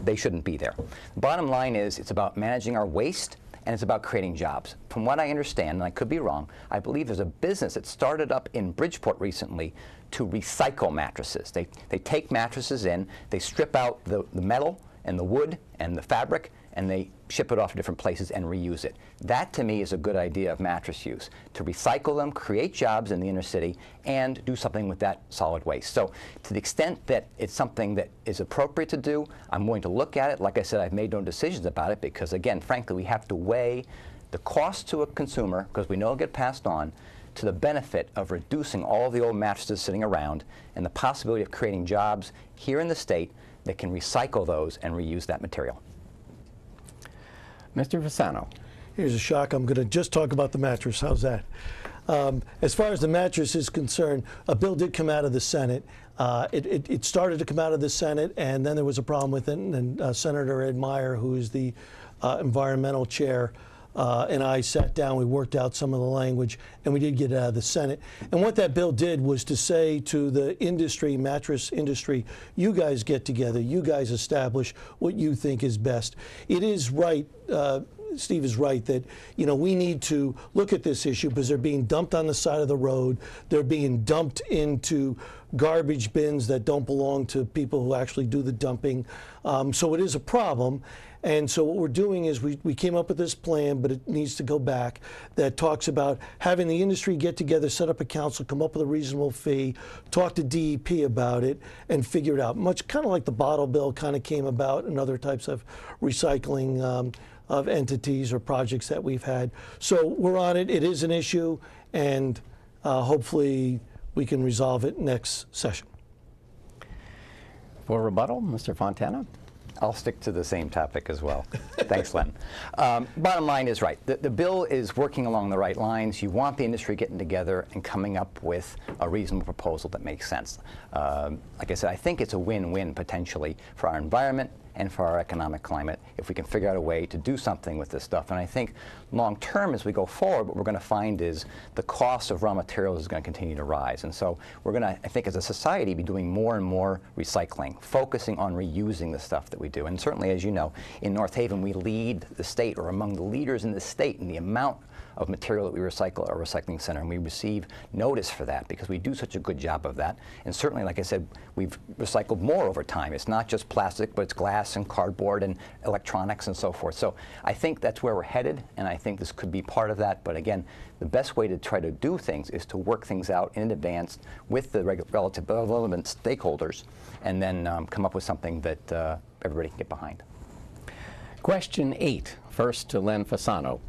They shouldn't be there. Bottom line is it's about managing our waste, and it's about creating jobs. From what I understand, and I could be wrong, I believe there's a business that started up in Bridgeport recently to recycle mattresses. They take mattresses in, they strip out the metal and the wood and the fabric, and they ship it off to different places and reuse it. That, to me, is a good idea of mattress use, to recycle them, create jobs in the inner city, and do something with that solid waste. So to the extent that it's something that is appropriate to do, I'm going to look at it. Like I said, I've made no decisions about it because, again, frankly, we have to weigh the cost to a consumer, because we know it'll get passed on, to the benefit of reducing all the old mattresses sitting around and the possibility of creating jobs here in the state that can recycle those and reuse that material. Mr. Fasano. Here's a shock. I'm going to just talk about the mattress. How's that? As far as the mattress is concerned, a bill did come out of the Senate. It started to come out of the Senate, and then there was a problem with it, and Senator Ed Meyer, who is the environmental chair, and I sat down, we worked out some of the language, and we did get it out of the Senate. And what that bill did was to say to the industry, mattress industry, you guys get together, you guys establish what you think is best. It is right, Steve is right, that we need to look at this issue because they're being dumped on the side of the road. They're being dumped into garbage bins that don't belong to people who actually do the dumping. So it is a problem. And so what we're doing is we came up with this plan, but it needs to go back, that talks about having the industry get together, set up a council, come up with a reasonable fee, talk to DEP about it, and figure it out. Much kind of like the bottle bill kind of came about and other types of recycling of entities or projects that we've had. So we're on it. It is an issue, and hopefully we can resolve it next session. For rebuttal, Mr. Fontana. I'll stick to the same topic as well. Thanks, Len. Bottom line is right. The bill is working along the right lines. You want the industry getting together and coming up with a reasonable proposal that makes sense. Like I said, I think it's a win-win potentially for our environment and for our economic climate if we can figure out a way to do something with this stuff. And I think long term, as we go forward, what we're going to find is the cost of raw materials is going to continue to rise. And so we're going to, I think, as a society, be doing more and more recycling, focusing on reusing the stuff that we do. And certainly, as you know, in North Haven, we lead the state, or among the leaders in the state, in the amount of material that we recycle at our recycling center, and we receive notice for that because we do such a good job of that. And certainly, like I said, we've recycled more over time. It's not just plastic, but it's glass and cardboard and electronics and so forth. So I think that's where we're headed, and I think this could be part of that. But again, the best way to try to do things is to work things out in advance with the relevant stakeholders, and then come up with something that everybody can get behind. Question 8, first to Len Fasano.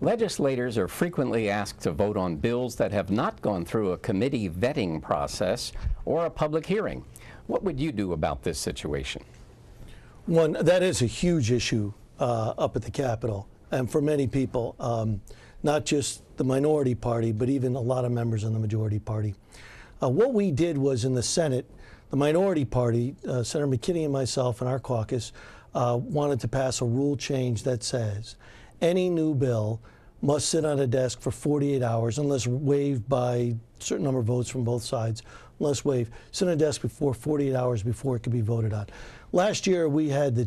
Legislators are frequently asked to vote on bills that have not gone through a committee vetting process or a public hearing. What would you do about this situation? One, that is a huge issue up at the Capitol, and for many people, not just the minority party, but even a lot of members in the majority party. What we did was in the Senate, the minority party, Senator McKinney and myself and our caucus, wanted to pass a rule change that says any new bill must sit on a desk for 48 hours unless waived by a certain number of votes from both sides, unless waived. Sit on a desk before 48 hours before it could be voted on. Last year we had the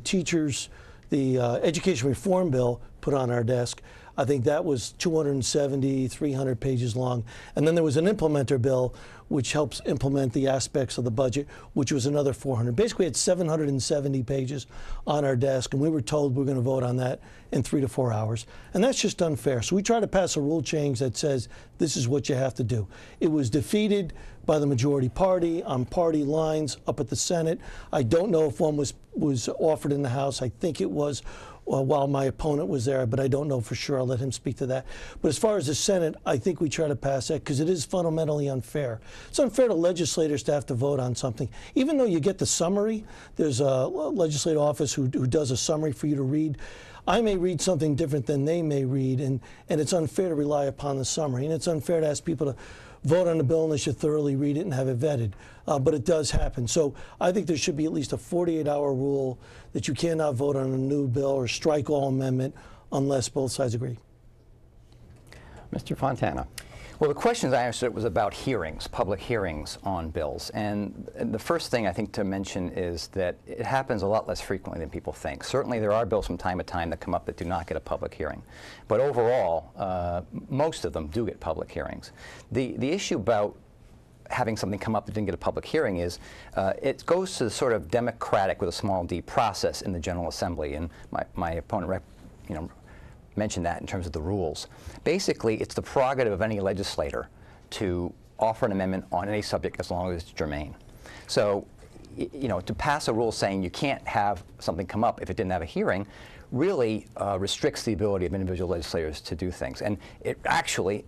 education reform bill put on our desk. I think that was 270, 300 pages long. And then there was an implementer bill which helps implement the aspects of the budget, which was another 400. Basically, it's 770 pages on our desk, and we were told we're going to vote on that in 3 to 4 hours. And that's just unfair. So we try to pass a rule change that says this is what you have to do. It was defeated by the majority party on party lines up at the Senate. I don't know if one was offered in the House. I think it was while my opponent was there, but I don't know for sure. I'll let him speak to that. But as far as the Senate, I think we try to pass that because it is fundamentally unfair. It's unfair to legislators to have to vote on something. Even though you get the summary, there's a legislative office who does a summary for you to read. I may read something different than they may read, and it's unfair to rely upon the summary. And it's unfair to ask people to vote on a bill unless you thoroughly read it and have it vetted. But it does happen. So I think there should be at least a 48-hour rule that you cannot vote on a new bill or strike all amendment unless both sides agree. Mr. Fontana. Well, the question, as I understood it, was about hearings, public hearings on bills. And the first thing I think to mention is that it happens a lot less frequently than people think. Certainly there are bills from time to time that come up that do not get a public hearing. But overall, most of them do get public hearings. The issue about having something come up that didn't get a public hearing is it goes to the sort of democratic with a small d process in the General Assembly. And my opponent mentioned that in terms of the rules. Basically, it's the prerogative of any legislator to offer an amendment on any subject as long as it's germane. So, to pass a rule saying you can't have something come up if it didn't have a hearing really restricts the ability of individual legislators to do things. And it actually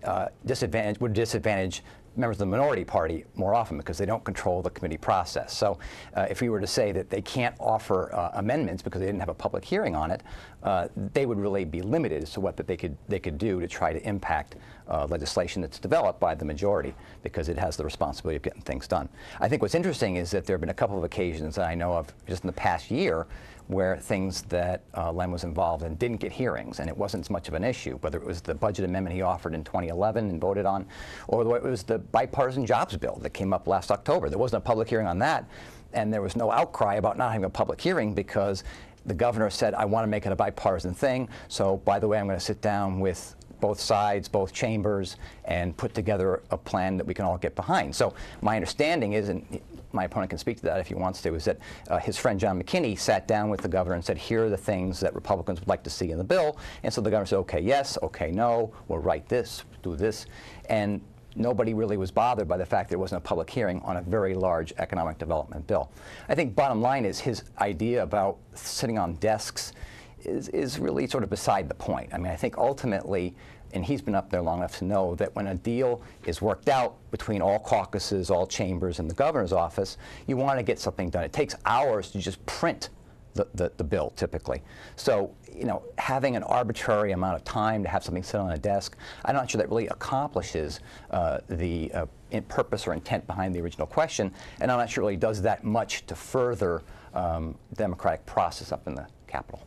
would disadvantage members of the minority party more often because they don't control the committee process. So if we were to say that they can't offer amendments because they didn't have a public hearing on it, they would really be limited as to what that they could do to try to impact legislation that's developed by the majority, because it has the responsibility of getting things done. I think what's interesting is that there have been a couple of occasions that I know of just in the past year where things that Len was involved in didn't get hearings, and it wasn't as much of an issue, whether it was the budget amendment he offered in 2011 and voted on, or it was the bipartisan jobs bill that came up last October. There wasn't a public hearing on that, and there was no outcry about not having a public hearing because the governor said, I want to make it a bipartisan thing, so by the way, I'm going to sit down with both sides, both chambers, and put together a plan that we can all get behind. So my understanding is, and my opponent can speak to that if he wants to, is that his friend John McKinney sat down with the governor and said, here are the things that Republicans would like to see in the bill. And so the governor said, okay, yes, okay, no, we'll write this, do this. And nobody really was bothered by the fact there wasn't a public hearing on a very large economic development bill. I think bottom line is his idea about sitting on desks is really sort of beside the point. I mean, I think ultimately, and he's been up there long enough to know that when a deal is worked out between all caucuses, all chambers, and the governor's office, you want to get something done. It takes hours to just print the bill, typically. So, having an arbitrary amount of time to have something sit on a desk, I'm not sure that really accomplishes the purpose or intent behind the original question, and I'm not sure it really does that much to further the democratic process up in the Capitol.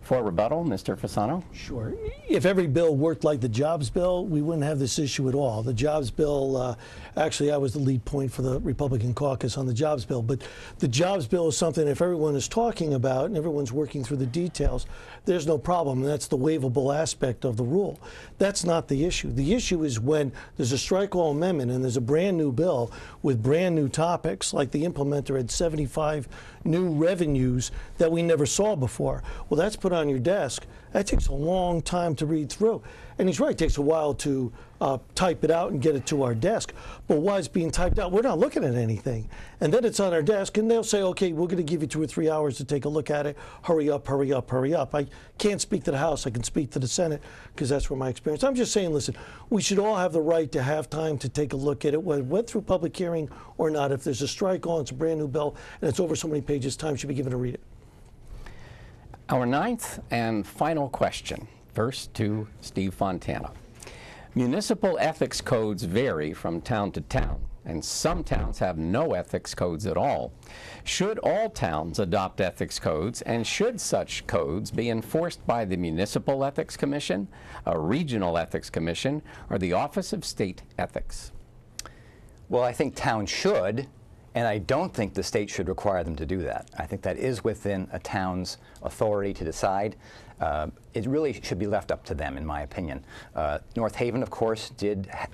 For rebuttal, Mr. Fasano. Sure. If every bill worked like the jobs bill, we wouldn't have this issue at all. The jobs bill, actually I was the lead point for the Republican caucus on the jobs bill, but the jobs bill is something if everyone is talking about and everyone's working through the details, there's no problem, and that's the waivable aspect of the rule. That's not the issue. The issue is when there's a strike all amendment and there's a brand new bill with brand new topics, like the implementer had 75 new revenues that we never saw before. Well, that's put on your desk. That takes a long time to read through. And he's right, it takes a while to type it out and get it to our desk. But while it's being typed out, we're not looking at anything. And then it's on our desk, and they'll say, okay, we're going to give you 2 or 3 hours to take a look at it. Hurry up, hurry up, hurry up. I can't speak to the House. I can speak to the Senate, because that's where my experience. I'm just saying, listen, we should all have the right to have time to take a look at it, whether it went through public hearing or not. If there's a strike on, it's a brand new bill, and it's over so many pages, time should be given to read it. Our ninth and final question, first to Steve Fontana. Municipal ethics codes vary from town to town, and some towns have no ethics codes at all. Should all towns adopt ethics codes, and should such codes be enforced by the Municipal Ethics Commission, a regional ethics commission, or the Office of State Ethics? Well, I think towns should, and I don't think the state should require them to do that. I think that is within a town's authority to decide. It really should be left up to them, in my opinion. North Haven, of course,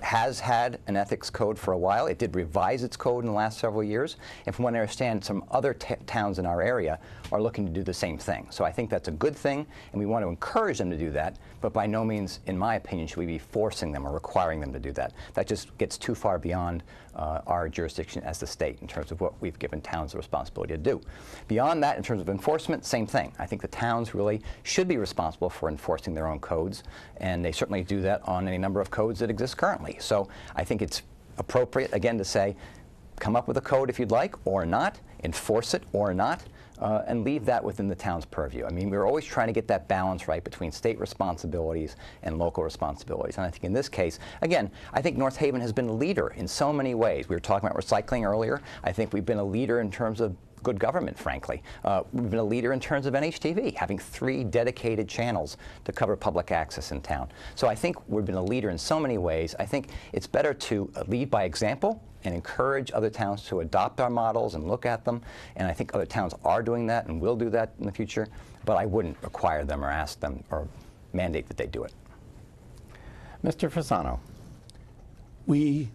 has had an ethics code for a while. It did revise its code in the last several years. And from what I understand, some other towns in our area are looking to do the same thing. So I think that's a good thing, and we want to encourage them to do that. But by no means, in my opinion, should we be forcing them or requiring them to do that. That just gets too far beyond our jurisdiction as the state in terms of what we've given towns the responsibility to do. Beyond that, in terms of enforcement, same thing. I think the towns really should be responsible for enforcing their own codes, and they certainly do that on any number of codes that exist currently. So I think it's appropriate, again, to say, come up with a code if you'd like, or not, enforce it or not, and leave that within the town's purview. I mean, we're always trying to get that balance right between state responsibilities and local responsibilities. And I think in this case, again, I think North Haven has been a leader in so many ways. We were talking about recycling earlier. I think we've been a leader in terms of good government, frankly. We've been a leader in terms of NHTV, having 3 dedicated channels to cover public access in town. So I think we've been a leader in so many ways. I think it's better to lead by example and encourage other towns to adopt our models and look at them. And I think other towns are doing that and will do that in the future. But I wouldn't require them or ask them or mandate that they do it. Mr. Fasano.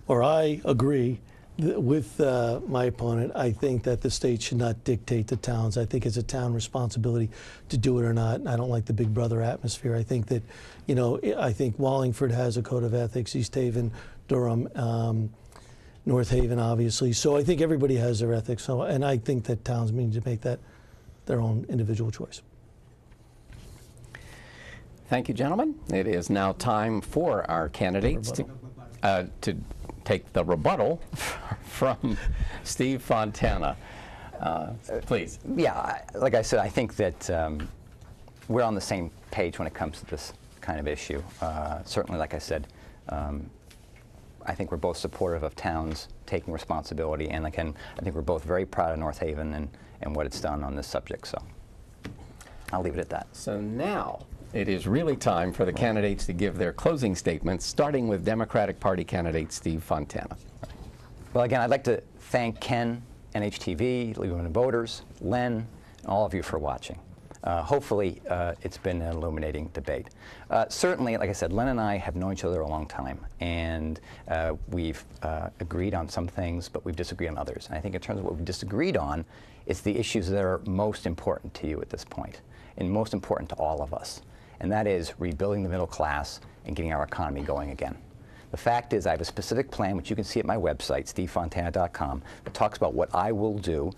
I agree with my opponent. I think that the state should not dictate to towns. I think it's a town responsibility to do it or not. And I don't like the big brother atmosphere. I think that, you know, I think Wallingford has a code of ethics, East Haven, Durham, North Haven, obviously. So I think everybody has their ethics. So, and I think that towns need to make that their own individual choice. Thank you, gentlemen. It is now time for our candidates to take the rebuttal from Steve Fontana. Please. Yeah, like I said, I think that we're on the same page when it comes to this kind of issue. Certainly, like I said, I think we're both supportive of towns taking responsibility, and again, I think we're both very proud of North Haven and what it's done on this subject. So I'll leave it at that. So now it is really time for the candidates to give their closing statements, starting with Democratic Party candidate Steve Fontana. Well, again, I'd like to thank Kenn, NHTV, League of Women Voters, Len, and all of you for watching. Hopefully, it's been an illuminating debate. Certainly, like I said, Len and I have known each other a long time, and we've agreed on some things, but we've disagreed on others. And I think in terms of what we've disagreed on, it's the issues that are most important to you at this point, and most important to all of us. And that is rebuilding the middle class and getting our economy going again. The fact is, I have a specific plan, which you can see at my website, stevefontana.com, that talks about what I will do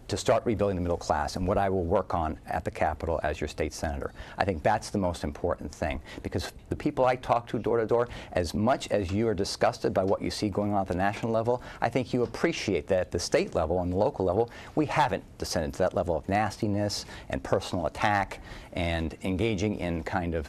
to start rebuilding the middle class and what I will work on at the Capitol as your state senator. I think that's the most important thing, because the people I talk to door to door, as much as you are disgusted by what you see going on at the national level, I think you appreciate that at the state level and the local level, we haven't descended to that level of nastiness and personal attack and engaging in kind of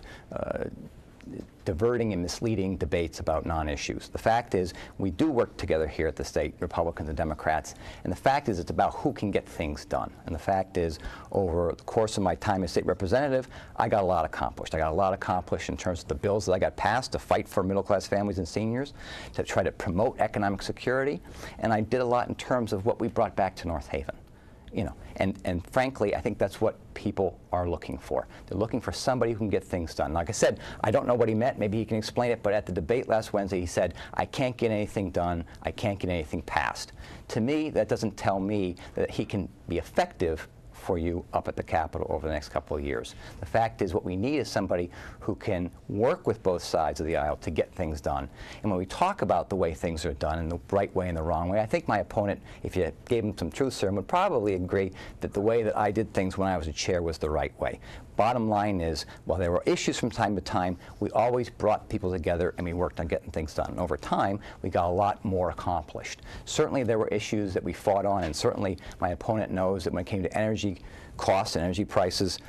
diverting and misleading debates about non-issues. The fact is, we do work together here at the state, Republicans and Democrats, and the fact is it's about who can get things done. And the fact is, over the course of my time as state representative, I got a lot accomplished. I got a lot accomplished in terms of the bills that I got passed to fight for middle-class families and seniors, to try to promote economic security, and I did a lot in terms of what we brought back to North Haven. You know, and frankly, I think that's what people are looking for. They're looking for somebody who can get things done. Like I said, I don't know what he meant. Maybe he can explain it. But at the debate last Wednesday, he said, I can't get anything done. I can't get anything passed. To me, that doesn't tell me that he can be effective for you up at the Capitol over the next couple of years. The fact is, what we need is somebody who can work with both sides of the aisle to get things done. And when we talk about the way things are done, in the right way and the wrong way, I think my opponent, if you gave him some truth serum, would probably agree that the way that I did things when I was a chair was the right way. Bottom line is, while there were issues from time to time, we always brought people together and we worked on getting things done. And over time, we got a lot more accomplished. Certainly there were issues that we fought on, and certainly my opponent knows that when it came to energy costs and energy prices,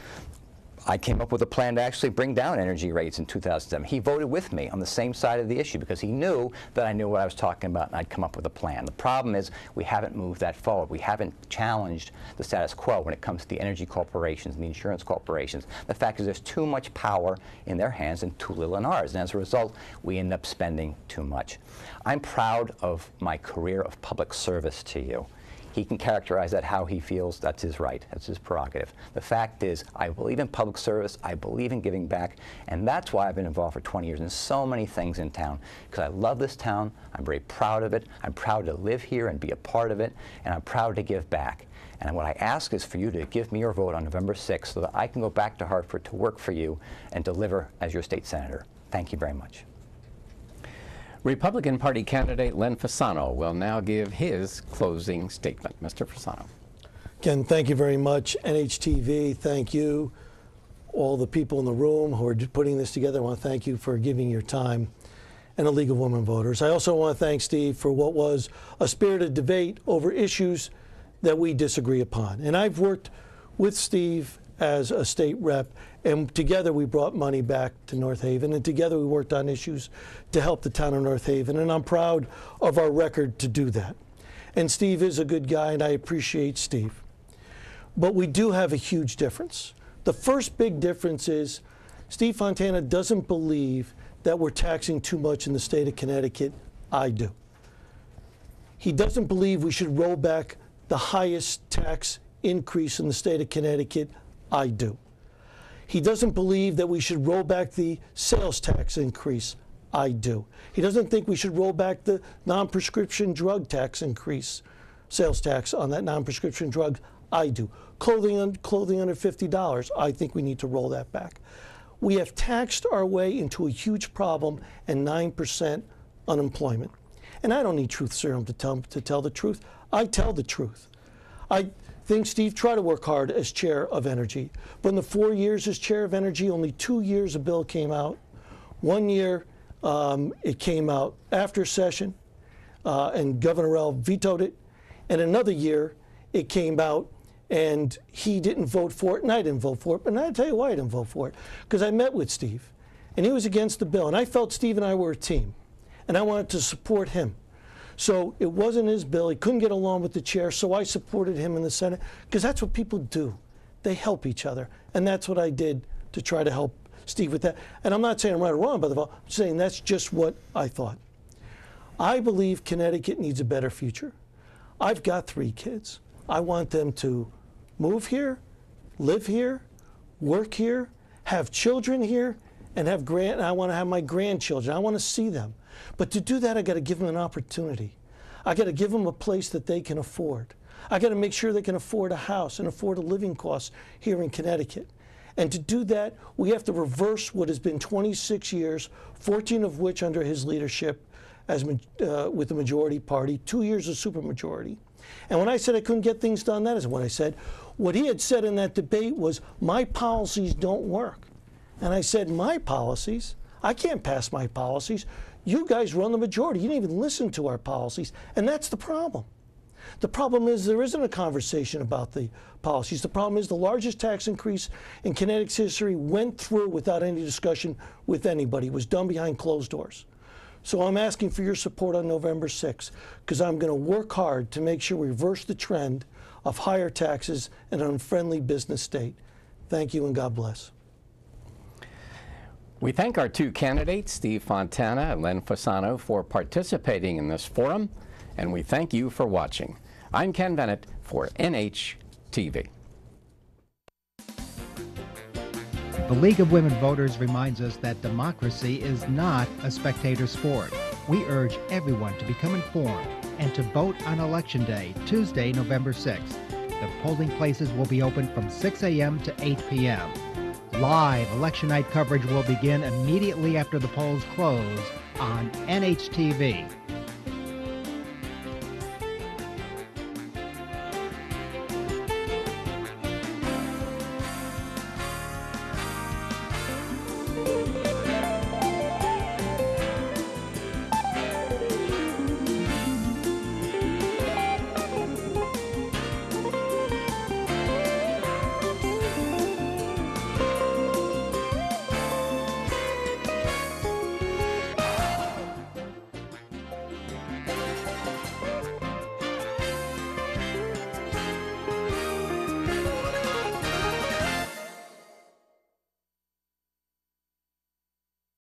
I came up with a plan to actually bring down energy rates in 2007. He voted with me on the same side of the issue because he knew that I knew what I was talking about and I'd come up with a plan. The problem is we haven't moved that forward. We haven't challenged the status quo when it comes to the energy corporations and the insurance corporations. The fact is there's too much power in their hands and too little in ours. And as a result, we end up spending too much. I'm proud of my career of public service to you. He can characterize that how he feels. That's his right. That's his prerogative. The fact is, I believe in public service. I believe in giving back. And that's why I've been involved for 20 years in so many things in town. Because I love this town. I'm very proud of it. I'm proud to live here and be a part of it. And I'm proud to give back. And what I ask is for you to give me your vote on November 6th so that I can go back to Hartford to work for you and deliver as your state senator. Thank you very much. Republican Party candidate Len Fasano will now give his closing statement. Mr. Fasano. Ken, thank you very much. NHTV, thank you. All the people in the room who are putting this together, I want to thank you for giving your time. And the League of Women Voters. I also want to thank Steve for what was a spirited debate over issues that we disagree upon. And I've worked with Steve as a state rep, and together we brought money back to North Haven, and together we worked on issues to help the town of North Haven, and I'm proud of our record to do that. And Steve is a good guy, and I appreciate Steve. But we do have a huge difference. The first big difference is Steve Fontana doesn't believe that we're taxing too much in the state of Connecticut. I do. He doesn't believe we should roll back the highest tax increase in the state of Connecticut. I do. He doesn't believe that we should roll back the sales tax increase. I do. He doesn't think we should roll back the non-prescription drug tax increase, sales tax on that non-prescription drug. I do. Clothing under $50, I think we need to roll that back. We have taxed our way into a huge problem and 9% unemployment. And I don't need truth serum to tell the truth. I tell the truth. I think Steve tried to work hard as chair of energy. But in the 4 years as chair of energy, only 2 years a bill came out. 1 year it came out after session, and Governor L vetoed it. And another year it came out and he didn't vote for it, and I didn't vote for it. But I'll tell you why I didn't vote for it. Because I met with Steve, and he was against the bill. And I felt Steve and I were a team, and I wanted to support him. So it wasn't his bill. He couldn't get along with the chair, so I supported him in the Senate, because that's what people do. They help each other. And that's what I did to try to help Steve with that. And I'm not saying I'm right or wrong, but I'm saying that's just what I thought. I believe Connecticut needs a better future. I've got 3 kids. I want them to move here, live here, work here, have children here, and I want to have my grandchildren. I want to see them. But to do that, I got to give them an opportunity. I got to give them a place that they can afford. I got to make sure they can afford a house and afford a living cost here in Connecticut. And to do that, we have to reverse what has been 26 years, 14 of which under his leadership as with the majority party, 2 years of supermajority. And when I said I couldn't get things done, that is what I said. What he had said in that debate was, my policies don't work. And I said, my policies? I can't pass my policies. You guys run the majority. You didn't even listen to our policies. And that's the problem. The problem is there isn't a conversation about the policies. The problem is the largest tax increase in Connecticut's history went through without any discussion with anybody. It was done behind closed doors. So I'm asking for your support on November 6th, because I'm going to work hard to make sure we reverse the trend of higher taxes in an unfriendly business state. Thank you, and God bless. We thank our 2 candidates, Steve Fontana and Len Fasano, for participating in this forum, and we thank you for watching. I'm Kenn Venit for NHTV. The League of Women Voters reminds us that democracy is not a spectator sport. We urge everyone to become informed and to vote on Election Day, Tuesday, November 6th. The polling places will be open from 6 a.m. to 8 p.m. Live election night coverage will begin immediately after the polls close on NHTV.